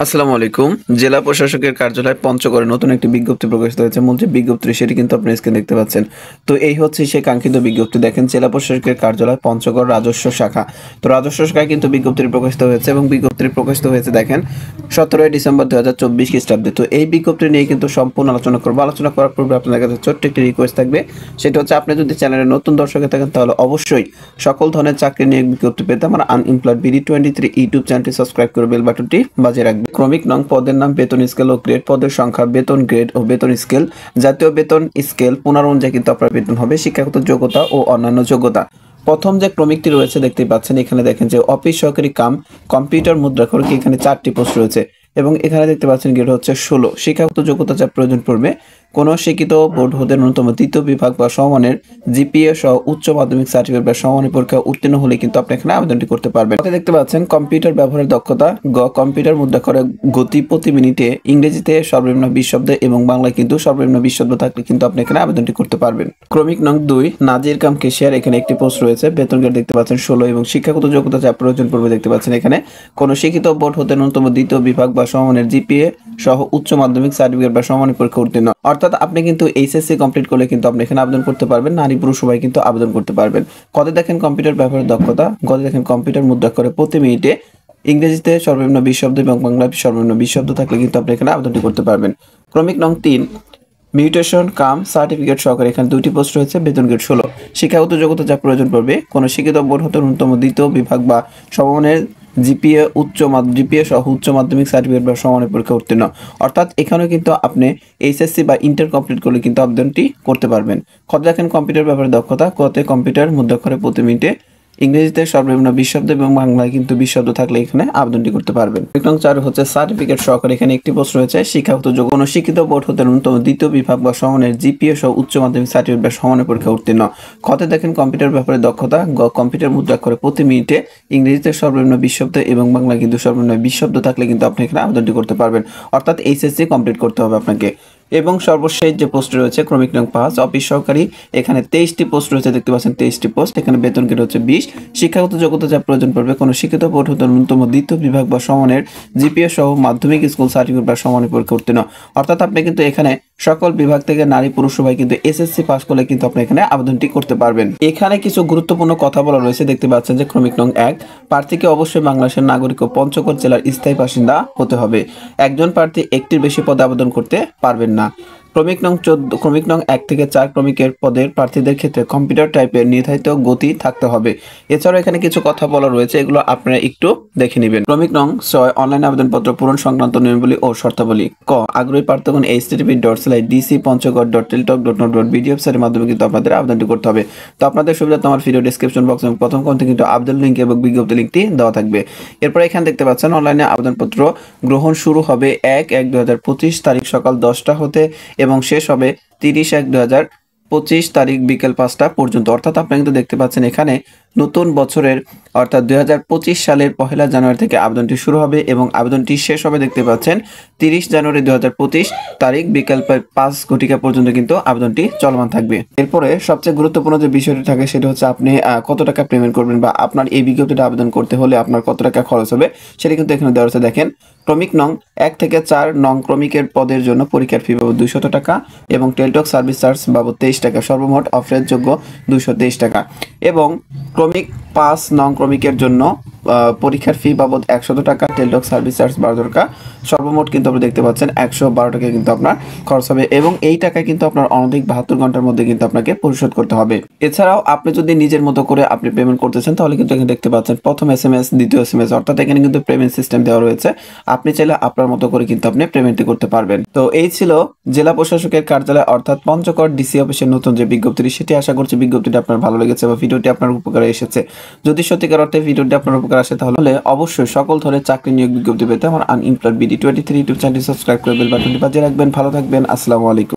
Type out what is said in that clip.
আসসালামু আলাইকুম। জেলা প্রশাসকের কার্যালয় পঞ্চগড়ে নতুন একটি বিজ্ঞপ্তি প্রকাশিত হয়েছে। মূল যে বিজ্ঞপ্তি সেটি কিন্তু আপনি স্ক্রিনে দেখতে পাচ্ছেন। তো এই হচ্ছে সেই কাঙ্ক্ষিত বিজ্ঞপ্তি। দেখেন জেলা প্রশাসকের কার্যালয় পঞ্চগড় রাজস্ব শাখা। তো রাজস্ব শাখায় কিন্তু বিজ্ঞপ্তিটি প্রকাশিত হয়েছে এবং বিজ্ঞপ্তিটি প্রকাশিত হয়েছে দেখেন 17 ডিসেম্বর 2024 খ্রিস্টাব্দে। তো এই বিজ্ঞপ্তি নিয়ে কিন্তু সম্পূর্ণ আলোচনা করব। আলোচনা করার পূর্বে আপনাদের কাছে ছোট্ট একটি রিকোয়েস্ট থাকবে। সেটা হচ্ছে আপনি যদি চ্যানেলে নতুন দর্শক হয়ে থাকেন তাহলে অবশ্যই সকল ধরনের চাকরি নিয়ে বিজ্ঞপ্তি পেতে আমার আনএমপ্লয়েড বিডি 23 ইউটিউব চ্যানেলটি সাবস্ক্রাইব করে বেল বাটনটি বাজিয়ে রাখবেন। ক্রমিক নং পদের নাম, বেতন স্কেল ও গ্রেড, পদের সংখ্যা, বেতন গ্রেড ও বেতন স্কেল, জাতীয় বেতন স্কেল 15 অনুযায়ী কিন্তু আপনার বেতন হবে, শিক্ষাগত যোগ্যতা ও অন্যান্য যোগ্যতা। প্রথম যে ক্রমিকটি রয়েছে দেখতে পাচ্ছেন, এখানে দেখেন যে অফিস সহকারী কাম কম্পিউটার মুদ্রাক্ষরিক, এখানে 4টি পোস্ট রয়েছে এবং এখানে দেখতে পাচ্ছেন গ্রেড হচ্ছে 16। শিক্ষাগত যোগ্যতা যা প্রয়োজন পড়বে, কোনো শিক্ষিত বোর্ড হতে ন্যূনতম দ্বিতীয় বিভাগ বা সমমানের জিপিএ সহ উচ্চ মাধ্যমিক সার্টিফিকেট বা সমমানের পরীক্ষা উত্তীর্ণ হলে কিন্তু আপনি এখানে আবেদনটি করতে পারবেন। দেখতে পাচ্ছেন কম্পিউটার ব্যবহারের দক্ষতা, কম্পিউটার মুদ্রাক্ষরের গতি প্রতি মিনিটে ইংরেজিতে সর্বনিম্ন 20 শব্দ এবং বাংলায় কিন্তু সর্বনিম্ন 20 শব্দ থাকলে কিন্তু আপনি এখানে আবেদনটি করতে পারবেন। ক্রমিক নং 2 নাজির কাম কেশিয়ার, এখানে একটি পোস্ট রয়েছে, বেতন গ্রেড দেখতে পাচ্ছেন 16 এবং শিক্ষাগত যোগ্যতা যা প্রয়োজন পড়বে দেখতে পাচ্ছেন এখানে কোনো শিক্ষিত বোর্ড হতে ন্যূনতম দ্বিতীয় বিভাগ বা সমমানের জিপিএ সহ উচ্চ মাধ্যমিক সার্টিফিকেট বা সমমানের পরীক্ষা উত্তীর্ণ। অর্থাৎ আপনি কিন্তু এইচএসসি কমপ্লিট করলে কিন্তু আপনি এখানে আবেদন করতে পারবেন। নারী পুরুষ সবাই কিন্তু আবেদন করতে পারবেন। কতে দেখেন কম্পিউটার ব্যবহারের দক্ষতা, কতে দেখেন কম্পিউটার মুদ্রাক্ষরে প্রতি মিনিটে ইংরেজিতে সর্বনিম্ন 20 শব্দ এবং বাংলায় সর্বনিম্ন 20 শব্দ থাকলে কিন্তু আপনি এখানে আবেদনটি করতে পারবেন। ক্রমিক নং 3 মিউটেশন কাম সার্টিফিকেট সহকারে, এখানে 2টি পোস্ট রয়েছে, বেতন গ্রেড 16। শিক্ষাগত যোগ্যতা যা প্রয়োজন পড়বে, কোনো শিক্ষিত বোর্ড হতে ন্যূনতম দ্বিতীয় বিভাগ বা সমমানের জিপিএ সহ উচ্চ মাধ্যমিক সার্টিফিকেট বা সমমানের পরীক্ষা উত্তীর্ণ। অর্থাৎ এখানেও কিন্তু আপনি এইচএসসি বা ইন্টার কমপ্লিট করলে কিন্তু আবেদনটি করতে পারবেন। কত দেখেন কম্পিউটার ব্যাপারে দক্ষতা, কতে কম্পিউটার মুদ্রাক্ষরে প্রতি মিনিটে ইংরেজিতে সর্বনিম্ন 20 শব্দ এবং বাংলায় কিন্তু 20 শব্দ থাকলে এখানে আবেদনটি করতে পারবেন। নং 4 হচ্ছে সার্টিফিকেট সহকারে, এখানে একটি পোস্ট রয়েছে, শিক্ষাগত যোগ্য কোনো শিক্ষিত বোর্ড হতে ন্যূনতম দ্বিতীয় বিভাগ বা সমমানের জিপিএ সহ উচ্চ মাধ্যমিক সার্টিফিকেট বা সমমানের পরীক্ষা উত্তীর্ণ। কতে দেখেন কম্পিউটার ব্যাপারে দক্ষতা, কম্পিউটার মুদ্রাক্ষরে প্রতি মিনিটে ইংরেজিতে সর্বনিম্ন 20 শব্দ এবং বাংলায় কিন্তু সর্বনিম্ন 20 শব্দ থাকলে কিন্তু আপনি এখানে আবেদনটি করতে পারবেন। অর্থাৎ এইচএসসি কমপ্লিট করতে হবে আপনাকে। এবং সর্বশেষ যে পোস্ট রয়েছে ক্রমিক নং 5 অফিস সহকারী, এখানে 23টি পোস্ট রয়েছে দেখতে পাচ্ছেন, 23টি পোস্ট, এখানে বেতন গ্রেড হচ্ছে 20। শিক্ষাগত যোগ্যতা যা প্রয়োজন পড়বে, কোনো শিক্ষিত বোর্ড হতে ন্যূনতম দ্বিতীয় বিভাগ বা সমমানের জিপিএ সহ মাধ্যমিক স্কুল সার্টিফিকেট বা সমমানের পরীক্ষা উত্তীর্ণ। অর্থাৎ আপনি কিন্তু এখানে সকল বিভাগ থেকে নারী পুরুষ সবাই কিন্তু এসএসসি পাস করলে কিন্তু আপনি এখানে আবেদনটি করতে পারবেন। এখানে কিছু গুরুত্বপূর্ণ কথা বলা রয়েছে, দেখতে পাচ্ছেন যে ক্রমিক নং 1 প্রার্থীকে অবশ্যই বাংলাদেশের নাগরিক ও পঞ্চগড় জেলার স্থায়ী বাসিন্দা হতে হবে। একজন প্রার্থী একটির বেশি পদে আবেদন করতে পারবেন না। ক্রমিক নং 14 ক্রমিক নং 1 থেকে 4 ক্রমিকের পদের প্রার্থীদের ক্ষেত্রে কম্পিউটার টাইপের নির্ধারিত গতি থাকতে হবে। এছাড়াও এখানে কিছু কথা বলা রয়েছে, এগুলো আপনারা একটু দেখে নেবেন। ক্রমিক নং 6 অনলাইন আবেদনপত্র পূরণ সংক্রান্ত নিয়মাবলী ও শর্তাবলী। ক আগ্রহী প্রার্থীগণ http://dc.panchagor.teltalk.not.bd ওয়েবসাইটের মাধ্যমে কিন্তু আপনাদের আবেদনটি করতে হবে। তো আপনাদের সুবিধার্থে আমার ভিডিও ডেসক্রিপশন বক্সে প্রথম কমেন্টে কিন্তু আবেদন লিংক এবং বিজ্ঞপ্তি লিংকটি দেওয়া থাকবে। এরপর এখানে দেখতে পাচ্ছেন অনলাইনে আবেদনপত্র গ্রহণ শুরু হবে 1/1/2025 তারিখ সকাল 10টা হতে এবং শেষ হবে 30/1/2025 তারিখ বিকেল 5টা পর্যন্ত। অর্থাৎ আপনি কিন্তু দেখতে পাচ্ছেন এখানে নতুন বছরের অর্থাৎ 2025 সালের 1 জানুয়ারি থেকে আবেদনটি শুরু হবে এবং আবেদনটি শেষ হবে দেখতে পাচ্ছেন 30 জানুয়ারি 2025 তারিখ বিকেল 5 ঘটিকা পর্যন্ত কিন্তু আবেদনটি চলমান থাকবে। এরপরে সবচেয়ে গুরুত্বপূর্ণ যে বিষয়টি থাকে সেটা হচ্ছে আপনি কত টাকা পেমেন্ট করবেন বা আপনার এই বিজ্ঞপ্তিটা আবেদন করতে হলে আপনার কত টাকা খরচ হবে সেটা কিন্তু এখানে দেওয়া আছে। দেখেন ক্রমিক নং 1 থেকে 4 নং ক্রমিকের পদের জন্য পরীক্ষার ফি বাবদ 200 টাকা এবং টেলটক সার্ভিস চার্জ বাবদ 23 টাকা, সর্বমোট অফারেজযোগ্য 223 টাকা। এবং ক্রমিক 5 নং ক্রমিকের জন্য পরীক্ষার ফি বাবদ 100 টাকা, টেলটক সার্ভিস চার্জ 12 টাকা, সর্বমোট কিন্তু আপনি দেখতে পাচ্ছেন 112 টাকা কিন্তু আপনার খরচ হবে এবং এই টাকা কিন্তু আপনার অনধিক 72 ঘন্টার মধ্যে কিন্তু আপনাকে পরিশোধ করতে হবে। এছাড়াও আপনি যদি নিজের মতো করে আপনি পেমেন্ট করতেছেন তাহলে কিন্তু এখানে দেখতে পাচ্ছেন প্রথম এসএমএস, দ্বিতীয় এসএমএস, অর্থাৎ এখানে কিন্তু পেমেন্ট সিস্টেম দেওয়া রয়েছে। আপনি চাইলে আপনার মতো করে কিন্তু আপনি পেমেন্টটি করতে পারবেন। তো এই ছিল জেলা প্রশাসকের কার্যালয় অর্থাৎ পঞ্চগড় ডিসি অফিসের নতুন যে বিজ্ঞপ্তি, সেটি আশা করছি বিজ্ঞপ্তিটা আপনার ভালো লেগেছে বা ভিডিওটি আপনার উপকারে এসেছে। যদি সত্যিকার অর্থে ভিডিওটি আপনার উপকার আসে তাহলে অবশ্যই সকল ধরনের চাকরি নিয়োগ বিজ্ঞপ্তি পেতে আমার আনএমপ্লয়েড বিডি 23 ইউটিউব চ্যানেলটি সাবস্ক্রাইব করে বেল বাটনটি বাজিয়ে রাখবেন। ভালো থাকবেন। আসসালামু আলাইকুম।